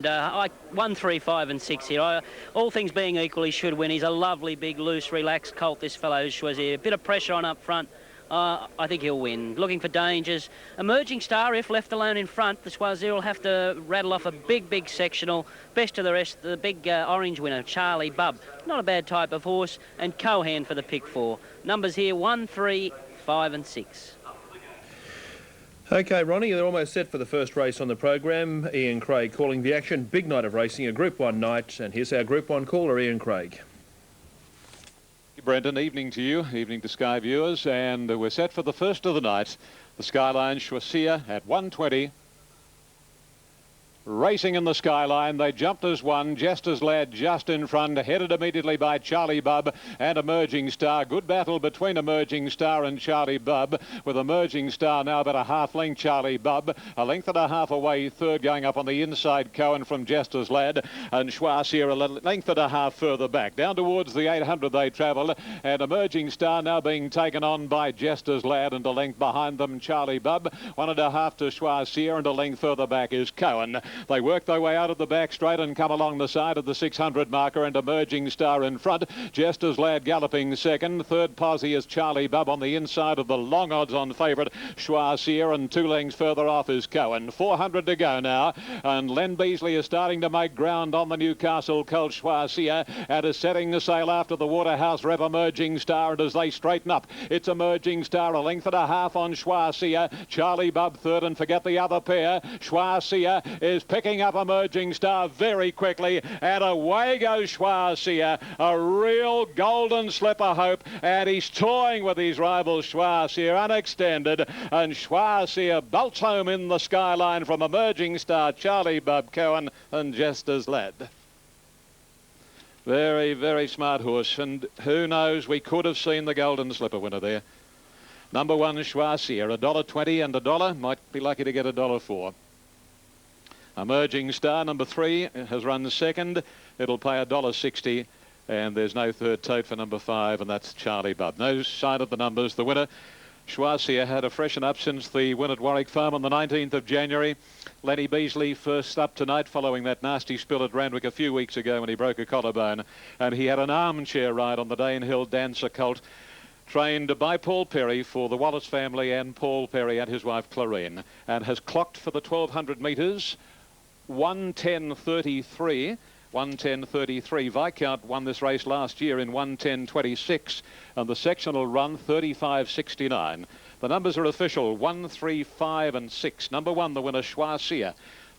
Like 1, 3, 5 and 6 here. All things being equal, he should win. He's a lovely, big, loose, relaxed colt, this fellow Schwazier. A bit of pressure on up front. I think he'll win. Looking for dangers. Emerging Star, if left alone in front, the Schwazier will have to rattle off a big, big sectional. Best of the rest, the big orange winner, Charlie Bub. Not a bad type of horse. And Cohan for the pick 4. Numbers here, 1, 3, 5 and 6. OK, Ronnie, they're almost set for the first race on the program. Ian Craig calling the action. Big night of racing, a Group 1 night. And here's our Group 1 caller, Ian Craig. Brendan, evening to you, evening to Sky viewers. And we're set for the first of the night. The Skyline Schwazier at 1:20. Racing in the Skyline, they jumped as one. Jester's Lad just in front, headed immediately by Charlie Bub and Emerging Star. Good battle between Emerging Star and Charlie Bub, with Emerging Star now about a half length. Charlie Bub a length and a half away, third going up on the inside. Cohen from Jester's Lad, and Schwazier a length and a half further back. Down towards the 800 they travel, and Emerging Star now being taken on by Jester's Lad, and a length behind them Charlie Bub. 1.5 to Schwazier, and a length further back is Cohen. They work their way out of the back straight and come along the side of the 600 marker, and Emerging Star in front. Jester's Lad galloping second. Third posse is Charlie Bub on the inside of the long odds on favourite Schwazier, and 2 lengths further off is Cohen. 400 to go now, and Len Beasley is starting to make ground on the Newcastle colt Schwazier, and is setting the sail after the Waterhouse Rep Emerging Star, and as they straighten up, it's Emerging Star a length and a half on Schwazier. Charlie Bub third, and forget the other pair. Schwazier is picking up Emerging Star very quickly, and away goes Schwazier, a real golden slip of hope, and he's toying with his rival Schwazier unextended, and Schwazier bolts home in the Skyline from Emerging Star, Charlie Bub, Cohen and Jester's Lad. Very, very smart horse, and who knows, we could have seen the golden slipper winner there. Number 1 Schwazier, $1.20 and $1. Might be lucky to get $1.04. Emerging Star, number 3, has run second. It'll pay $1.60, and there's no third tote for number 5, and that's Charlie Bub. No sign of the numbers. The winner, Schwazier, had a freshen up since the win at Warwick Farm on the 19th of January. Lenny Beasley first up tonight following that nasty spill at Randwick a few weeks ago when he broke a collarbone, and he had an armchair ride on the Danehill Dancer colt, trained by Paul Perry for the Wallace family and Paul Perry and his wife Clarine, and has clocked for the 1200 metres 1:10.33. 1:10.33. Viscount won this race last year in 1:10.26, and the sectional run 35.69. The numbers are official: 1, 3, 5 and 6. Number 1, the winner Schwazier.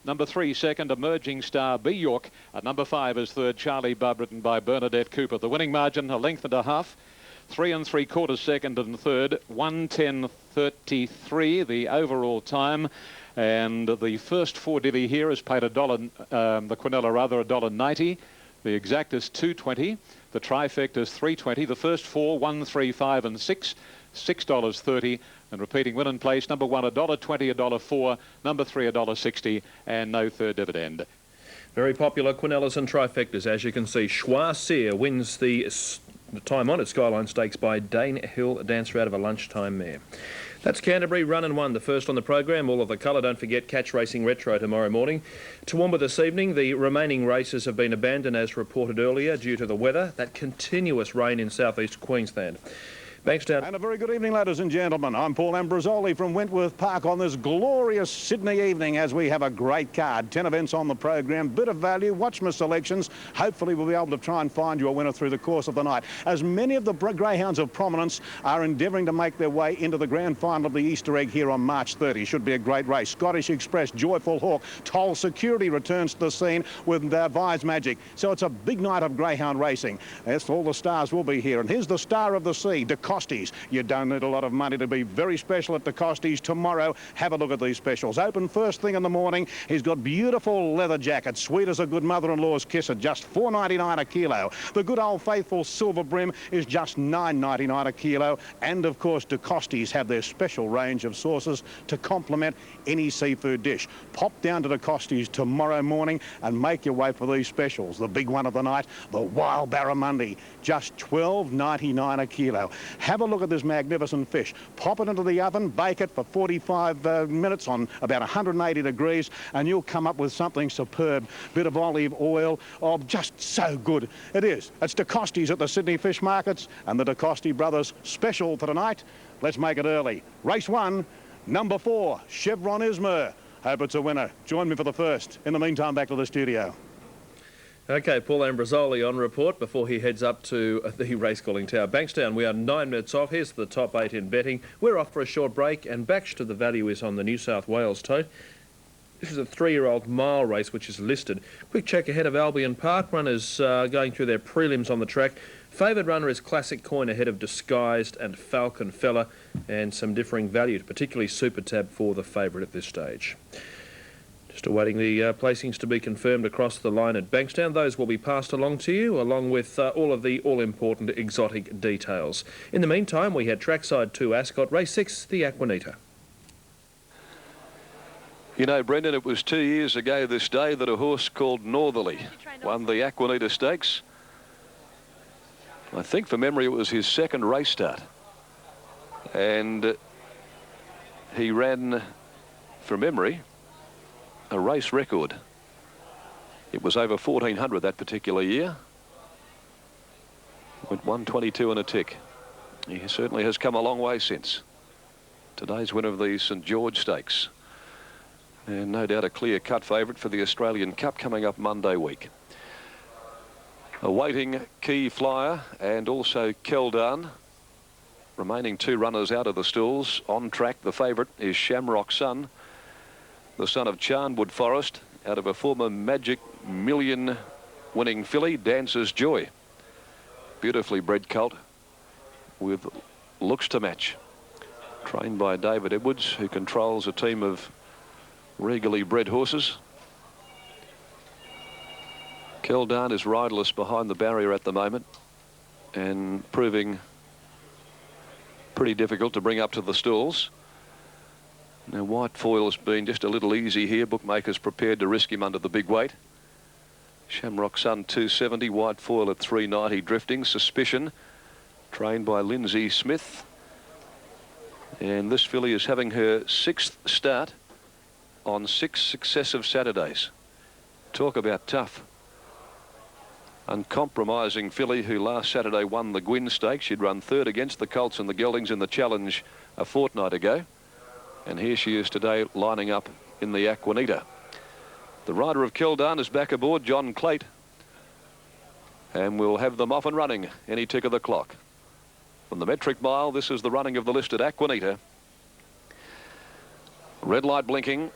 Number 3, second, Emerging Star, B. York. At number 5 is third, Charlie Bub, written by Bernadette Cooper. The winning margin, a length and a half. 3 3/4 second and third. 1:10.33 the overall time. And the first 4 divvy here is paid $1, the Quinella rather, $1.90. The exact is $2.20. The trifecta is $3.20. The first 4, 1, 3, 5 and 6, $6.30. And repeating win and place, number 1, $1.20, $1.04, number 3, $1.60, and no third dividend. Very popular Quinellas and trifectas, as you can see. Schwazier wins the time on at Skyline Stakes by Danehill Dancer out of a lunchtime mare. That's Canterbury, run and won, the first on the program. All of the colour. Don't forget Catch Racing Retro tomorrow morning. Toowoomba this evening. The remaining races have been abandoned as reported earlier due to the weather. That continuous rain in southeast Queensland. Bankstown. And a very good evening, ladies and gentlemen. I'm Paul Ambrosoli from Wentworth Park on this glorious Sydney evening as we have a great card. 10 events on the program, bit of value. Watch my selections. Hopefully we'll be able to try and find you a winner through the course of the night, as many of the greyhounds of prominence are endeavouring to make their way into the grand final of the Easter egg here on March 30. Should be a great race. Scottish Express, Joyful Hawk, Toll Security returns to the scene with Vise Magic. So it's a big night of greyhound racing. Yes, all the stars will be here. And here's the star of the sea, DeCostis. You don't need a lot of money to be very special at DeCostis tomorrow. Have a look at these specials. Open first thing in the morning. He's got beautiful leather jacket, sweet as a good mother-in-law's kiss, at just $4.99 a kilo. The good old faithful silver brim is just $9.99 a kilo. And of course, DeCostis have their special range of sauces to complement any seafood dish. Pop down to DeCostis tomorrow morning and make your way for these specials. The big one of the night, the Wild Barramundi, just $12.99 a kilo. Have a look at this magnificent fish. Pop it into the oven, bake it for 45 minutes on about 180 degrees, and you'll come up with something superb. Bit of olive oil, oh, just so good. It is. It's DeCosti's at the Sydney Fish Markets, and the DeCosti Brothers special for tonight. Let's make it early. Race 1, number 4, Chevron Ismer. Hope it's a winner. Join me for the first. In the meantime, back to the studio. Okay, Paul Ambrosoli on report before he heads up to the race calling tower. Bankstown, we are 9 minutes off. Here's the top 8 in betting. We're off for a short break, and back to the value is on the New South Wales tote. This is a 3-year-old mile race which is listed. Quick check ahead of Albion Park. Runners going through their prelims on the track. Favoured runner is Classic Coin ahead of Disguised and Falcon Fella, and some differing values, particularly Super Tab for the favourite at this stage. Just awaiting the placings to be confirmed across the line at Bankstown. Those will be passed along to you, along with all of the all-important exotic details. In the meantime, we had Trackside 2 Ascot, Race 6, the Aquinnita. You know, Brendan, it was 2 years ago this day that a horse called Northerly won the Aquinnita Stakes. I think, from memory, it was his second race start. And he ran, from memory, a race record. It was over 1400 that particular year. Went 122 and a tick. He certainly has come a long way since. Today's winner of the St George Stakes. And no doubt a clear-cut favourite for the Australian Cup coming up Monday week. Awaiting Key Flyer and also Keldan. Remaining 2 runners out of the stalls. On track, the favourite is Shamrock Sun, the son of Charnwood Forest, out of a former Magic Million winning filly, Dancer's Joy. Beautifully bred colt with looks to match. Trained by David Edwards, who controls a team of regally bred horses. Keldan is riderless behind the barrier at the moment and proving pretty difficult to bring up to the stalls. Now, White Foil's been just a little easy here. Bookmakers prepared to risk him under the big weight. Shamrock Sun 270, White Foil at 390 drifting. Suspicion, trained by Lindsay Smith. And this filly is having her 6th start on 6 successive Saturdays. Talk about tough. Uncompromising filly who last Saturday won the Gwyn Stakes. She'd run 3rd against the Colts and the Geldings in the Challenge a fortnight ago. And here she is today, lining up in the Aquinnita. The rider of Keldan is back aboard, John Clate. And we'll have them off and running any tick of the clock. From the metric mile, this is the running of the listed Aquinnita. Red light blinking.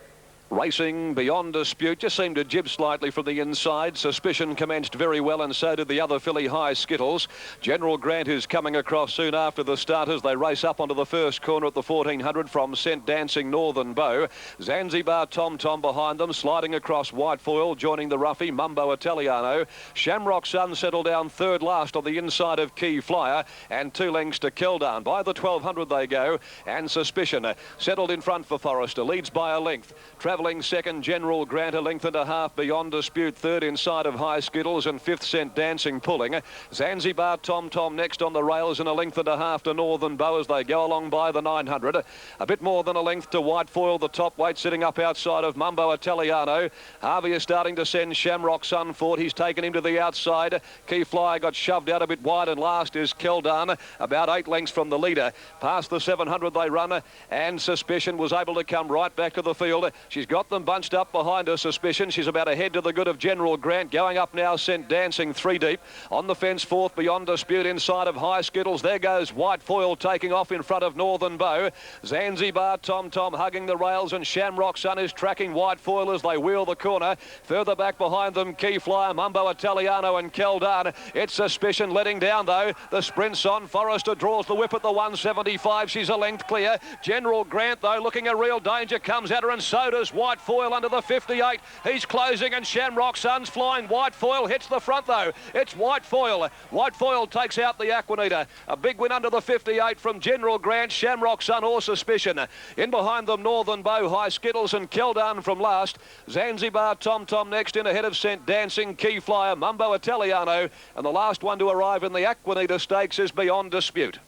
Racing beyond dispute, just seemed to jib slightly from the inside. Suspicion commenced very well, and so did the other filly, High Skittles. General Grant is coming across soon after the starters. They race up onto the first corner at the 1400 from Scent Dancing Northern Bow. Zanzibar Tom Tom behind them, sliding across White Foil, joining the roughie Mumbo Italiano. Shamrock Sun settled down 3rd last on the inside of Key Flyer, and 2 lengths to Keldan. By the 1200 they go, and Suspicion settled in front for Forrester, leads by a length. Travelling second, General Grant, a length and a half beyond dispute. 3rd inside of High Skittles, and 5th Scent Dancing pulling. Zanzibar Tom Tom next on the rails, and a length and a half to Northern Bow as they go along by the 900. A bit more than a length to White Foil, the top weight, sitting up outside of Mumbo Italiano. Harvey is starting to send Shamrock Sun forward. He's taken him to the outside. Key Flyer got shoved out a bit wide, and last is Keldan, about 8 lengths from the leader. Past the 700 they run, and Suspicion was able to come right back to the field. She's got them bunched up behind her, Suspicion. She's about ahead to the good of General Grant. Going up now, Scent Dancing 3 deep. On the fence, 4th beyond dispute inside of High Skittles. There goes White Foil taking off in front of Northern Bow. Zanzibar Tom Tom hugging the rails, and Shamrock Sun is tracking White Foil as they wheel the corner. Further back behind them, Key Flyer, Mumbo Italiano and Keldan. It's Suspicion letting down though. The sprint's on. Forrester draws the whip at the 175. She's a length clear. General Grant though looking a real danger, comes at her, and so does White Foil under the 58. He's closing, and Shamrock Sun's flying. White Foil hits the front though. It's White Foil. White Foil takes out the Aquinnita. A big win under the 58 from General Grant, Shamrock Sun or Suspicion. In behind them, Northern Bow, High Skittles and Keldan from last. Zanzibar Tom Tom next in ahead of Scent Dancing, Key Flyer, Mumbo Italiano, and the last one to arrive in the Aquinnita Stakes is Beyond Dispute.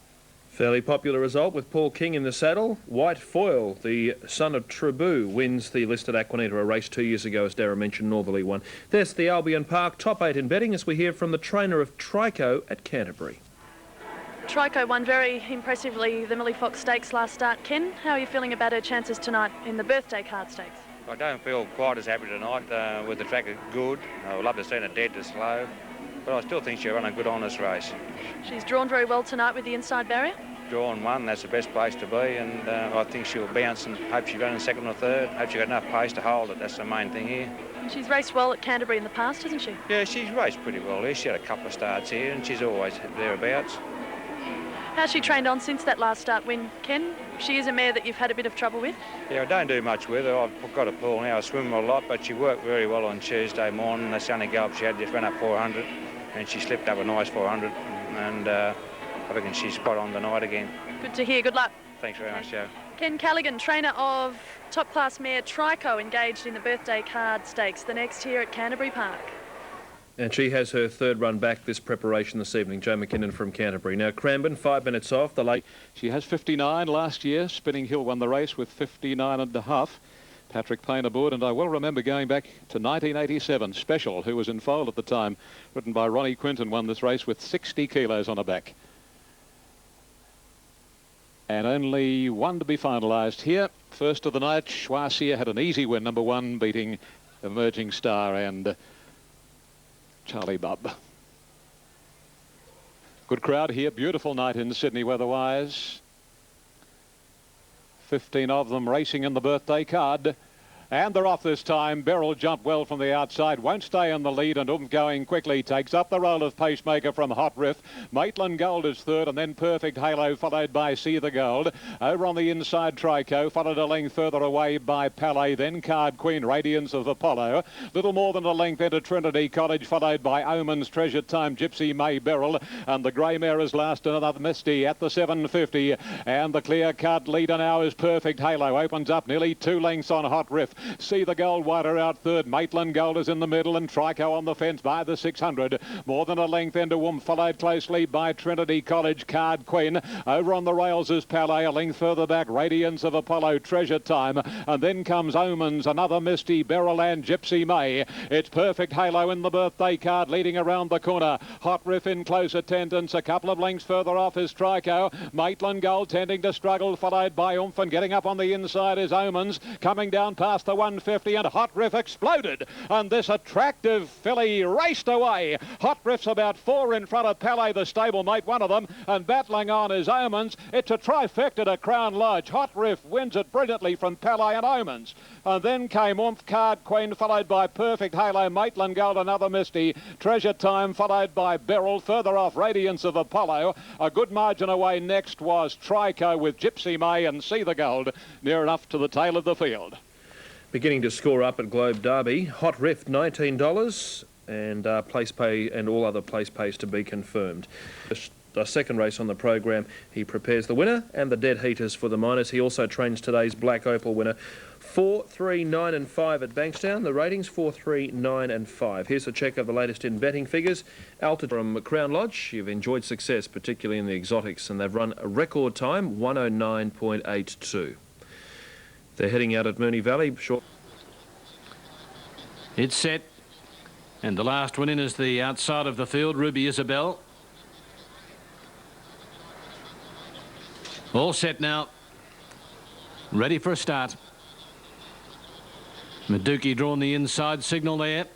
Fairly popular result with Paul King in the saddle. White Foil, the son of Tribou, wins the listed Aquanita, a race 2 years ago, as Darren mentioned, Northerly won. There's the Albion Park top 8 in betting as we hear from the trainer of Trico at Canterbury. Trico won very impressively the Millie Fox Stakes last start. Ken, how are you feeling about her chances tonight in the Birthday Card Stakes? I don't feel quite as happy tonight with the track good. I would love to see her dead to slow, but I still think she'll run a good honest race. She's drawn very well tonight with the inside barrier. Drawn one, that's the best place to be, and I think she'll bounce and hope she'll run in second or third. Hope she's got enough pace to hold it. That's the main thing here. She's raced well at Canterbury in the past, hasn't she? Yeah, she's raced pretty well here. She had a couple of starts here, and she's always thereabouts. How's she trained on since that last start win, Ken? She is a mare that you've had a bit of trouble with. Yeah, I don't do much with her. I've got a pool now. I swim a lot, but she worked very well on Tuesday morning. That's the only go up she had, just ran up 400, and she slipped up a nice 400, and I reckon she's spot on tonight again. Good to hear. Good luck. Thanks very much, Joe. Ken Callaghan, trainer of top-class mare Trico, engaged in the Birthday Card Stakes, the next here at Canterbury Park. And she has her third run back this preparation this evening. Joe McKinnon from Canterbury. Now Cranbourne, 5 minutes off. The late. She has 59 last year. Spinning Hill won the race with 59.5. Patrick Payne aboard, and I well remember going back to 1987. Special, who was in foal at the time, ridden by Ronnie Quinton, won this race with 60 kilos on her back. And only one to be finalised here. First of the night, Schwarzier had an easy win, number 1, beating Emerging Star and Charlie Bub. Good crowd here. Beautiful night in Sydney weather-wise. 15 of them racing in the Birthday Card. And they're off this time. Beryl jumped well from the outside, won't stay in the lead, and going quickly takes up the role of pacemaker from Hot Riff. Maitland Gold is third, and then Perfect Halo, followed by See the Gold. Over on the inside, Trico, followed a length further away by Palais, then Card Queen, Radiance of Apollo. Little more than a length into Trinity Cottage, followed by Omen's Treasure Time, Gypsy May Beryl, and the grey mare is last, another Misty at the 750. And the clear-cut leader now is Perfect Halo, opens up nearly 2 lengths on Hot Riff. See the Gold wider out third. Maitland Gold is in the middle, and Trico on the fence by the 600. More than a length into Womb, followed closely by Trinity College, Card Queen. Over on the rails is Palais, a length further back, Radiance of Apollo, Treasure Time. And then comes Omens, another Misty, Beryl and Gypsy May. It's Perfect Halo in the Birthday Card, leading around the corner. Hot Riff in close attendance. A couple of lengths further off is Trico. Maitland Gold tending to struggle, followed by Oomph, and getting up on the inside is Omens. Coming down past the 150, and Hot Riff exploded, and this attractive filly raced away. Hot Riff's about 4 in front of Palais, the stablemate, one of them, and battling on is Omens. It's a trifecta to Crown Lodge. Hot Riff wins it brilliantly from Palais and Omens, and then came Oomph, Card Queen, followed by Perfect Halo, Maitland Gold, another Misty, Treasure Time, followed by Beryl. Further off, Radiance of Apollo. A good margin away next was Trico with Gypsy May and See the Gold, near enough to the tail of the field. Beginning to score up at Globe Derby. Hot Riff, $19, and place pay and all other place pays to be confirmed. The second race on the program, he prepares the winner and the dead heaters for the minors. He also trains today's Black Opal winner. 4, 3, 9 and 5 at Bankstown. The ratings 4, 3, 9 and 5. Here's a check of the latest in betting figures. Altitude from Crown Lodge. You've enjoyed success, particularly in the exotics, and they've run a record time, 109.82. They're heading out at Moonee Valley. Short. It's set, and the last one in is the outside of the field, Ruby Isabel. All set now. Ready for a start. Meadows drawn the inside signal there.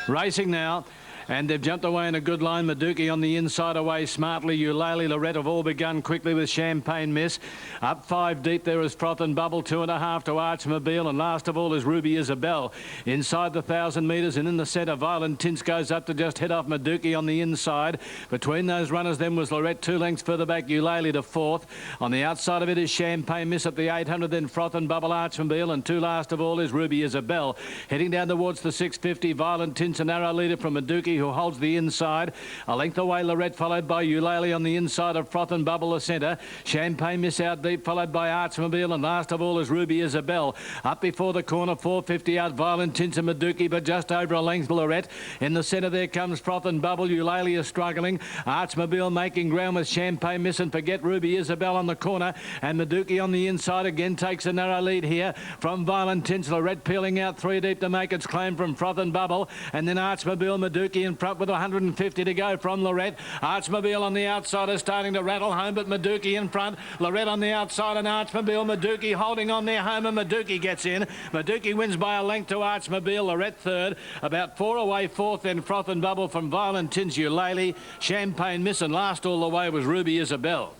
Racing now. And they've jumped away in a good line. Meadows on the inside away smartly. Eulalie, Lorette have all begun quickly with Champagne Miss. Up 5 deep there is Froth and Bubble, 2.5 to Archmobile, and last of all is Ruby Isabel. Inside the 1,000 metres and in the centre, Violent Tints goes up to just head off Meadows on the inside. Between those runners then was Lorette, 2 lengths further back, Eulalie to 4th. On the outside of it is Champagne Miss at the 800, then Froth and Bubble, Archmobile, and 2 last of all is Ruby Isabel. Heading down towards the 650, Violent Tints, a narrow leader from Meadows Maduki, who holds the inside. A length away, Lorette, followed by Eulalie on the inside of Froth and Bubble, the centre. Champagne Miss out deep, followed by Artsmobile, and last of all is Ruby Isabel. Up before the corner, 450 out, Violent Tints and Maduki, but just over a length, Lorette. In the centre there comes Froth and Bubble. Eulalie is struggling. Artsmobile making ground with Champagne Miss, and forget Ruby Isabel on the corner, and Maduki on the inside again takes a narrow lead here from Violent Tints. Lorette peeling out 3 deep to make its claim from Froth and Bubble, and then Artsmobile, Maduki in front with 150 to go from Lorette. Artsmobile on the outside is starting to rattle home, but Maduki in front. Lorette on the outside and Artsmobile. Maduki holding on their home, and Maduki gets in. Maduki wins by a length to Artsmobile. Lorette third. About 4 away fourth, then Froth and Bubble from Violent Tints, Eulalie, Champagne Miss, and last all the way was Ruby Isabel.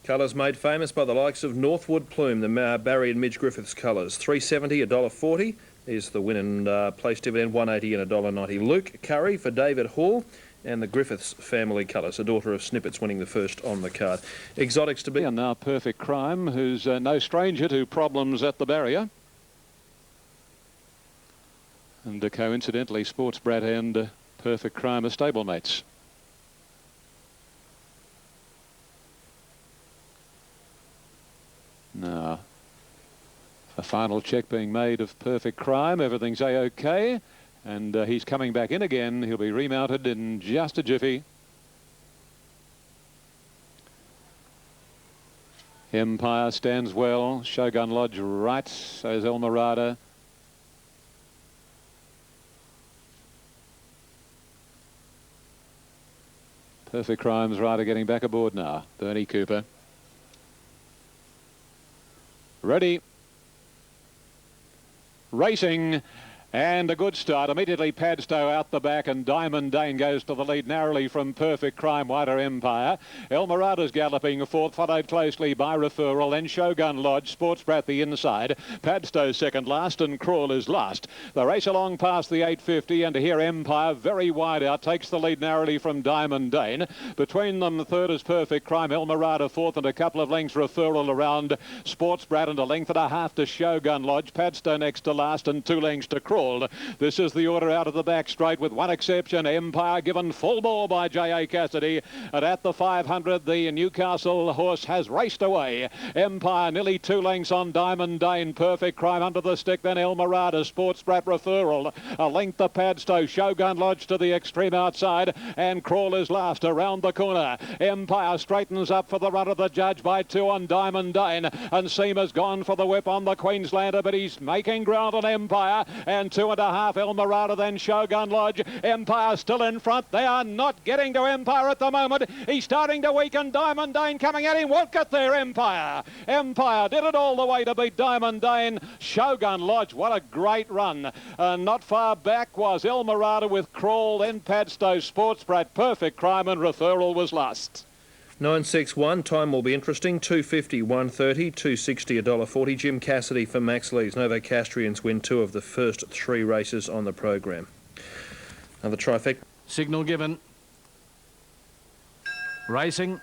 Colours made famous by the likes of Northwood Plume, the Barry and Midge Griffiths colours. $3.70, $1.40 is the win and place dividend, $1.80 and $1.90. Luke Curry for David Hall, and the Griffiths family colours, a daughter of Snippets winning the first on the card. Exotics to be. And now Perfect Crime, who's no stranger to problems at the barrier. And coincidentally, Sports Brat and Perfect Crime are stablemates. Now, a final check being made of Perfect Crime. Everything's A-OK. And he's coming back in again. He'll be remounted in just a jiffy. Empire stands well. Shogun Lodge right. So is El Mirada. Perfect Crime's rider getting back aboard now. Bernie Cooper. Ready. Racing. And a good start. Immediately Padstow out the back, and Diamond Dane goes to the lead narrowly from Perfect Crime, wider Empire. El Mirada's galloping fourth, followed closely by Referral, then Shogun Lodge, Sports Brat the inside. Padstow second last, and Crawl is last. The race along past the 850, and here Empire very wide out, takes the lead narrowly from Diamond Dane. Between them, third is Perfect Crime, El Mirada fourth, and a couple of lengths Referral around Sports Brat, and a length and a half to Shogun Lodge. Padstow next to last, and 2 lengths to Crawl. This is the order out of the back straight, with one exception. Empire given full ball by J.A. Cassidy. And at the 500, the Newcastle horse has raced away. Empire nearly 2 lengths on Diamond Dane. Perfect Crime under the stick, then El Mirada, Sports Brat Referral. A length to Padstow. Shogun Lodge to the extreme outside, and Crawl is last around the corner. Empire straightens up for the run of the judge by 2 on Diamond Dane, and Seamer's gone for the whip on the Queenslander, but he's making ground on Empire, and 2.5 El Mirada, then Shogun Lodge. Empire still in front. They are not getting to Empire at the moment. He's starting to weaken. Diamond Dane coming at him. Won't get there, Empire. Empire did it all the way to beat Diamond Dane. Shogun Lodge, what a great run. Not far back was El Mirada with Crawl, then Padstow, Sports Brat, Perfect Crime, and Referral was last. 961, time will be interesting. 250, 130, 260, $1.40. Jim Cassidy for Max Lees. Novocastrians win 2 of the first 3 races on the program. Another trifecta. Signal given. Racing.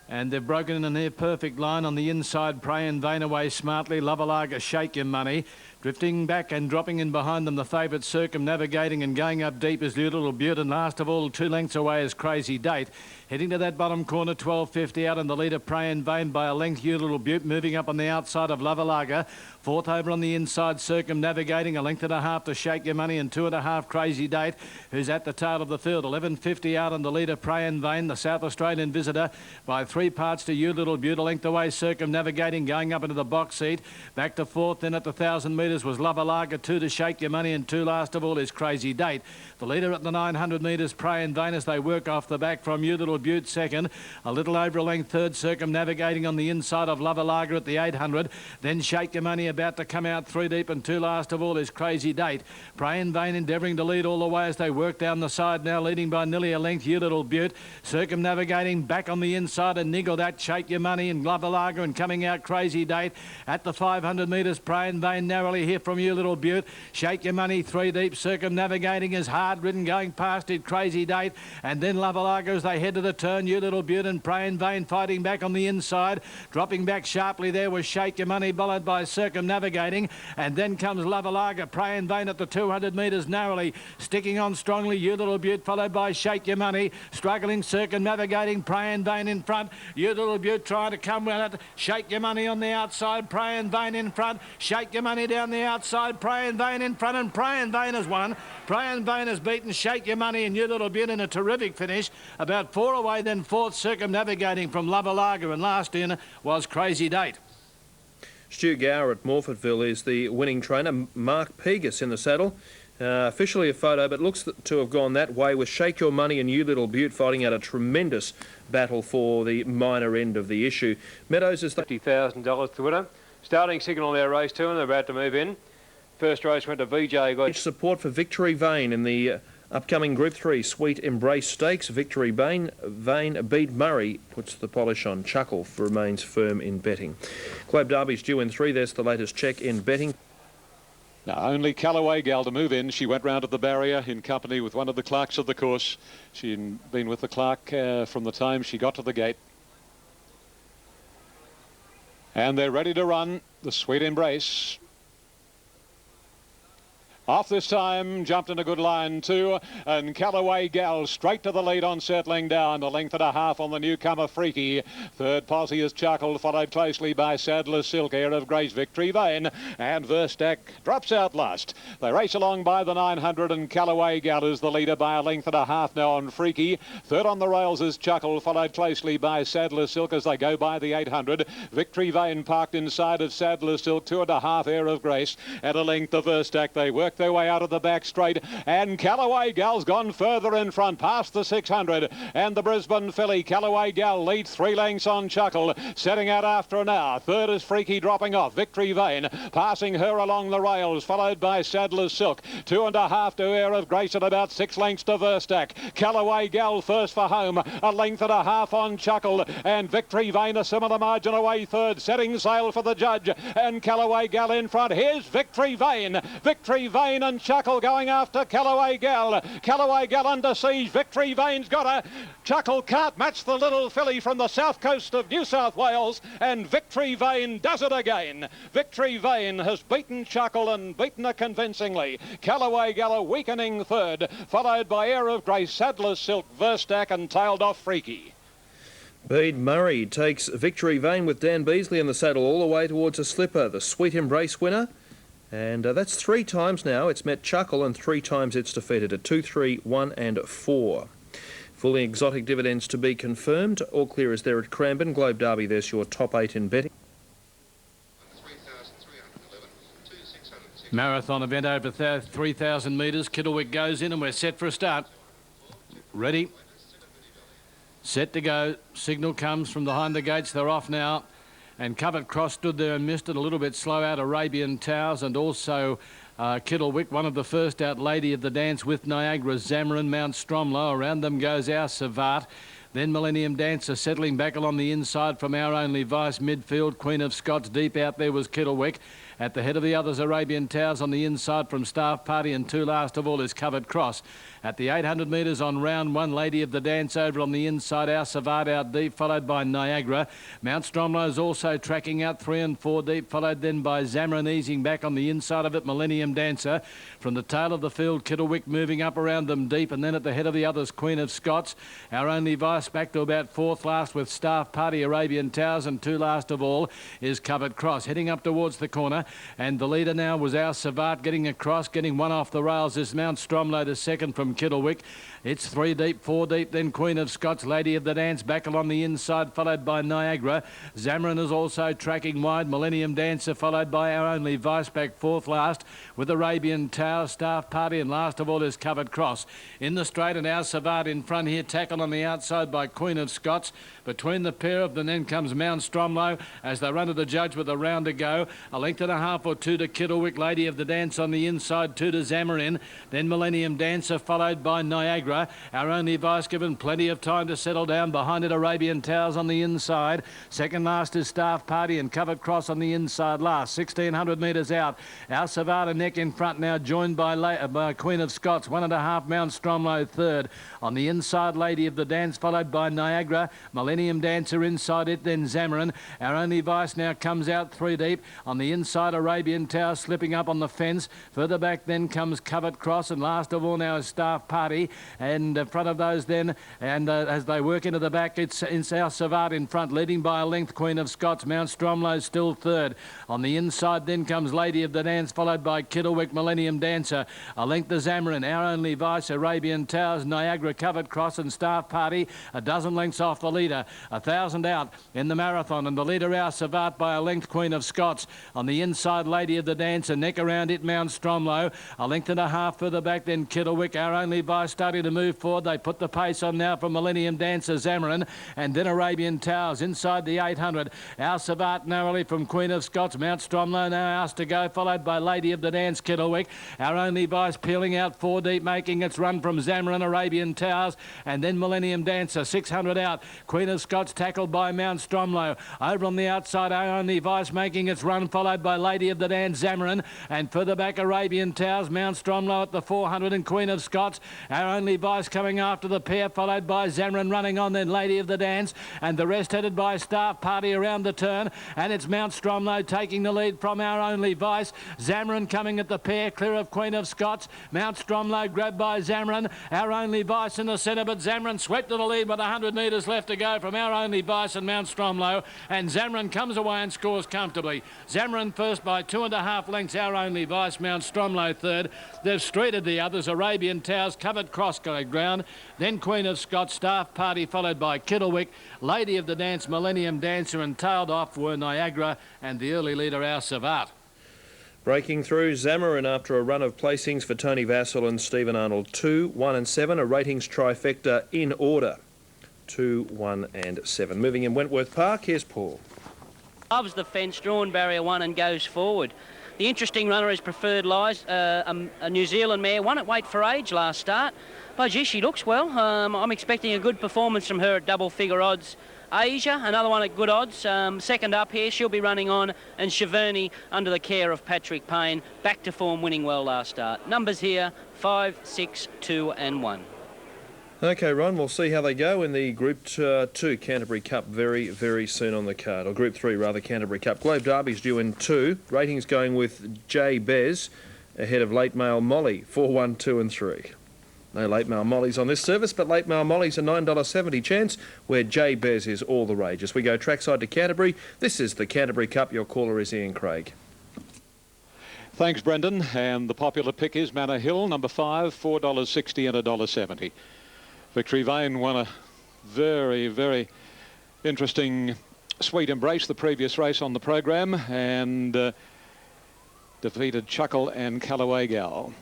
And they've broken in a near perfect line on the inside. Pray in Vain away smartly. Lovalaga, Shake Your Money. Drifting back and dropping in behind them, the favourite Circumnavigating, and going up deep is Little Butte, and last of all, 2 lengths away is Crazy Date. Heading to that bottom corner, 12.50 out, and the leader Pray in Vain by a length. Little Butte moving up on the outside of Lovalaga. Fourth over on the inside, Circumnavigating, a length and a half to Shake Your Money, and 2.5 Crazy Date, who's at the tail of the field. 11.50 out, and the leader Pray in Vain, the South Australian visitor, by 3 parts to Little Butte. A length away, Circumnavigating, going up into the box seat. Back to fourth, then at the 1,000 metres was Lovalaga, 2 to Shake Your Money, and 2 last of all is Crazy Date. The leader at the 900 metres, Pray in Vain, as they work off the back from Little Butte second. A little over a length third, Circumnavigating on the inside of Lovalaga at the 800. Then Shake Your Money about to come out 3 deep, and 2 last of all is Crazy Date. Pray in Vain endeavouring to lead all the way as they work down the side now, leading by nearly a length. Little Butte, Circumnavigating back on the inside and niggled at Shake Your Money and Lovalaga, and coming out Crazy Date at the 500 metres. Pray in Vain narrowly quickly here from You Little Beaut. Shake Your Money, 3 deep. Circumnavigating is hard ridden, going past it. Crazy Date, and then Lavalaga as they head to the turn. You Little Beaut and Pray in Vain fighting back on the inside. Dropping back sharply there was Shake Your Money, followed by Circumnavigating, and then comes Lavalaga. Pray in Vain at the 200 metres narrowly, sticking on strongly. You Little Beaut followed by Shake Your Money, struggling. Circumnavigating, Pray in Vain in front. You Little Beaut trying to come with it. Shake Your Money on the outside, Pray in Vain in front. Shake Your Money down the outside, Pray in Vain in front, and Pray in Vain has won. Pray in Vain has beaten Shake Your Money and You Little Beaut in a terrific finish. About 4 away, then 4th Circumnavigating from Lavalaga, and last in was Crazy Date. Stu Gower at Morfettville is the winning trainer. Mark Pegas in the saddle. Officially a photo, but looks to have gone that way with Shake Your Money and You Little Beaut fighting out a tremendous battle for the minor end of the issue. Meadows is the $50,000 to winner. Starting signal there, race 2, and they're about to move in. First race went to VJ. Support for Victory Vane in the upcoming Group 3 Sweet Embrace Stakes. Victory Vane beat Murray, puts the polish on. Chuckle remains firm in betting. Globe Derby's due in 3. There's the latest check in betting. Now, only Callaway Gal to move in. She went round at the barrier in company with one of the clerks of the course. She'd been with the clerk from the time she got to the gate. And they're ready to run the Sweet Embrace. Off this time, jumped in a good line too, and Callaway Gal straight to the lead on settling down. A length and a half on the newcomer Freaky. Third posse is Chuckle, followed closely by Sadler Silk, Air of Grace, Victory Vane, and Verstack drops out last. They race along by the 900, and Callaway Gal is the leader by a length and a half now on Freaky. Third on the rails is Chuckle, followed closely by Sadler Silk as they go by the 800. Victory Vane parked inside of Sadler Silk, 2.5 Air of Grace, at a length of Verstack. They work their way out of the back straight, and Callaway Gal's gone further in front past the 600, and the Brisbane filly Callaway Gal leads 3 lengths on Chuckle, setting out after an hour. Third is Freaky dropping off. Victory Vane passing her along the rails, followed by Sadler's Silk. 2.5 to Air of Grace at about 6 lengths to Verstack. Callaway Gal first for home, a length and a half on Chuckle, and Victory Vane a similar margin away third, setting sail for the judge, and Callaway Gal in front. Here's Victory Vane. Victory Vane and Chuckle going after Callaway Gal. Callaway Gal under siege. Victory Vane's got her. Chuckle can't match the little filly from the south coast of New South Wales, and Victory Vane does it again. Victory Vane has beaten Chuckle and beaten her convincingly. Callaway Gal a weakening third, followed by Air of Grace, Sadler's Silk, Verstack, and tailed off Freaky. Bede Murray takes Victory Vane with Dan Beasley in the saddle all the way towards a slipper. The Sweet Embrace winner. And that's 3 times now. It's met Chuckle, and 3 times it's defeated at 2, 3, 1 and 4. Fully exotic dividends to be confirmed. All clear is there at Cranbourne. Globe Derby, there's your top 8 in betting. Marathon event over 3,000 metres. Kittlewick goes in and we're set for a start. Ready. Set to go. Signal comes from behind the gates. They're off now. And Covered Cross stood there and missed it a little bit slow out. Arabian Towers and also Kittlewick, one of the first out. Lady of the Dance with Niagara, Zamarin, Mount Stromlo. Around them goes Our Savat. Then Millennium Dancer settling back along the inside from Our Only Vice. Midfield, Queen of Scots. Deep out there was Kittlewick. At the head of the others, Arabian Towers on the inside from Staff Party, and 2 last of all is Covered Cross. At the 800 metres on round 1, Lady of the Dance over on the inside, Our Savard out deep, followed by Niagara. Mount Stromlo is also tracking out 3 and 4 deep, followed then by Zamarin easing back on the inside of it, Millennium Dancer. From the tail of the field, Kittlewick moving up around them deep, and then at the head of the others, Queen of Scots. Our Only Vice back to about 4th last with Staff Party, Arabian Towers, and 2 last of all is Covered Cross. Heading up towards the corner, and the leader now was Our Savard getting across, getting 1 off the rails is Mount Stromlo to second from Kittlewick. It's 3 deep, 4 deep, then Queen of Scots, Lady of the Dance back along the inside, followed by Niagara. Zamarin is also tracking wide, Millennium Dancer followed by Our Only Vice back 4th last with Arabian Tower, Staff Party, and last of all is Covered Cross. In the straight and Our Savard in front here, tackled on the outside by Queen of Scots. Between the pair of them then comes Mount Stromlo as they run to the judge with a round to go. A length and a half or 2 to Kittlewick, Lady of the Dance on the inside, 2 to Zamarin. Then Millennium Dancer followed followed by Niagara. Our Only Vice given plenty of time to settle down. Behind it, Arabian Towers on the inside. Second last is Staff Party and Covered Cross on the inside last. 1,600 metres out. Our Savata Neck in front now, joined by Queen of Scots. 1.5 Mount Stromlo third. On the inside, Lady of the Dance, followed by Niagara. Millennium Dancer inside it, then Zamarin. Our Only Vice now comes out 3 deep. On the inside, Arabian Tower slipping up on the fence. Further back then comes Covered Cross, and last of all now is Staff Party. And in front of those then, and as they work into the back, it's our Savate in front, leading by a length, Queen of Scots. Mount Stromlo still third. On the inside then comes Lady of the Dance, followed by Kittlewick, Millennium Dancer. A length is Zamarin, Our Only Vice, Arabian Towers, Niagara, Covered Cross and Staff Party. A dozen lengths off the leader. 1,000 out in the marathon, and the leader, our Savate, by a length, Queen of Scots. On the inside, Lady of the Dance, a neck around it, Mount Stromlo. A length and a half further back, then Kittlewick. Our Only Vice starting to move forward. They put the pace on now from Millennium Dancer, Zamarin, and then Arabian Towers inside the 800. Our Savate narrowly from Queen of Scots. Mount Stromlo now asked to go, followed by Lady of the Dance, Kittlewick. Our Only Vice peeling out 4 deep, making its run from Zamarin, Arabian Towers, and then Millennium Dancer. 600 out. Queen of Scots tackled by Mount Stromlo. Over on the outside, Our Only Vice making its run, followed by Lady of the Dance, Zamarin, and further back Arabian Towers, Mount Stromlo at the 400 and Queen of Scots. Our Only Vice coming after the pair, followed by Zamarin running on, then Lady of the Dance, and the rest headed by Staff Party around the turn, and it's Mount Stromlo taking the lead from Our Only Vice. Zamarin coming at the pair, clear of Queen of Scots. Mount Stromlo grabbed by Zamarin. Our Only Vice in the centre, but Zamarin swept to the lead with 100 metres left to go from Our Only Vice and Mount Stromlo, and Zamarin comes away and scores comfortably. Zamarin first by 2.5 lengths, Our Only Vice, Mount Stromlo third. They've streeted the others, Arabian Towers, Covered Cross ground, then Queen of Scots, Staff Party, followed by Kittlewick, Lady of the Dance, Millennium Dancer, and tailed off were Niagara and the early leader, our Savate. Breaking through, Zamarin after a run of placings for Tony Vassell and Stephen Arnold. 2, 1 and 7, a ratings trifecta in order. 2, 1 and 7. Moving in Wentworth Park, here's Paul. Loves the fence, drawn barrier 1 and goes forward. The interesting runner is Preferred Lies, a New Zealand mare, won at weight for age last start. But gee, she looks well. I'm expecting a good performance from her at double figure odds. Asia, another one at good odds. Second up here, she'll be running on, and Cheverny under the care of Patrick Payne, back to form, winning well last start. Numbers here, 5, 6, 2 and 1. OK, Ron, we'll see how they go in the Group 2 Canterbury Cup very, very soon on the card. Or Group 3, rather, Canterbury Cup. Globe Derby's due in 2. Ratings going with J. Bez ahead of Late Mail Molly, 4, 1, 2 and 3. No Late Mail Molly's on this service, but Late Mail Molly's a $9.70 chance, where J. Bez is all the rage. As we go trackside to Canterbury, this is the Canterbury Cup. Your caller is Ian Craig. Thanks, Brendan. And the popular pick is Manor Hill, number 5, $4.60 and $1.70. Victory Vane won a very, very interesting Sweet Embrace the previous race on the program, and defeated Chuckle and Callaway Gal.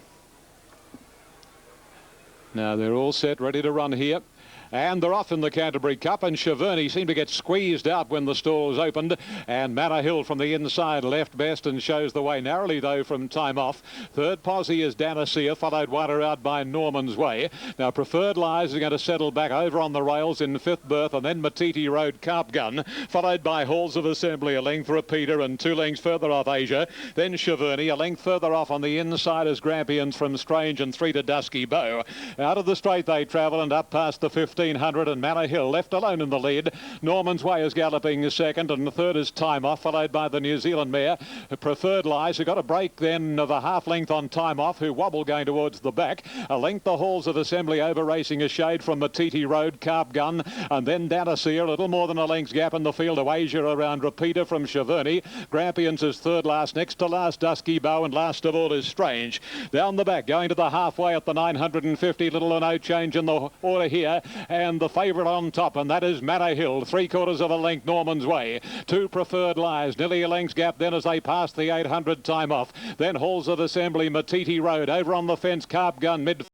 Now they're all set, ready to run here. And they're off in the Canterbury Cup, and Cheverny seemed to get squeezed out when the stalls opened, and Manor Hill from the inside left best and shows the way narrowly though from time off. Third posse is Danasia, followed wider out by Norman's Way. Now Preferred Lies are going to settle back over on the rails in fifth berth, and then Matiti Road Carp Gun, followed by Halls of Assembly, a length Repeater, and 2 lengths further off Asia. Then Cheverny, a length further off on the inside as Grampians from Strange, and 3 to Dusky Bow. Out of the straight they travel and up past the 1500, and Manor Hill left alone in the lead. Norman's Way is galloping second, and the third is Time Off, followed by the New Zealand mare Preferred Lies, who got a break then of a half length on Time Off, who wobble going towards the back. A length the Halls of Assembly over racing a shade from Matiti Road, Carp Gun, and then Danasia, a little more than a length's gap in the field of Asia around Repeater from Cheverny. Grampians is third last, next to last Dusky Bow, and last of all is Strange. Down the back, going to the halfway at the 950, little or no change in the order here, and the favourite on top, and that is Manor Hill, 3/4 of a length Norman's Way. 2 Preferred Lies, nearly a length's gap then as they pass the 800 Time Off. Then Halls of Assembly, Matiti Road, over on the fence, Carp Gun, midfield.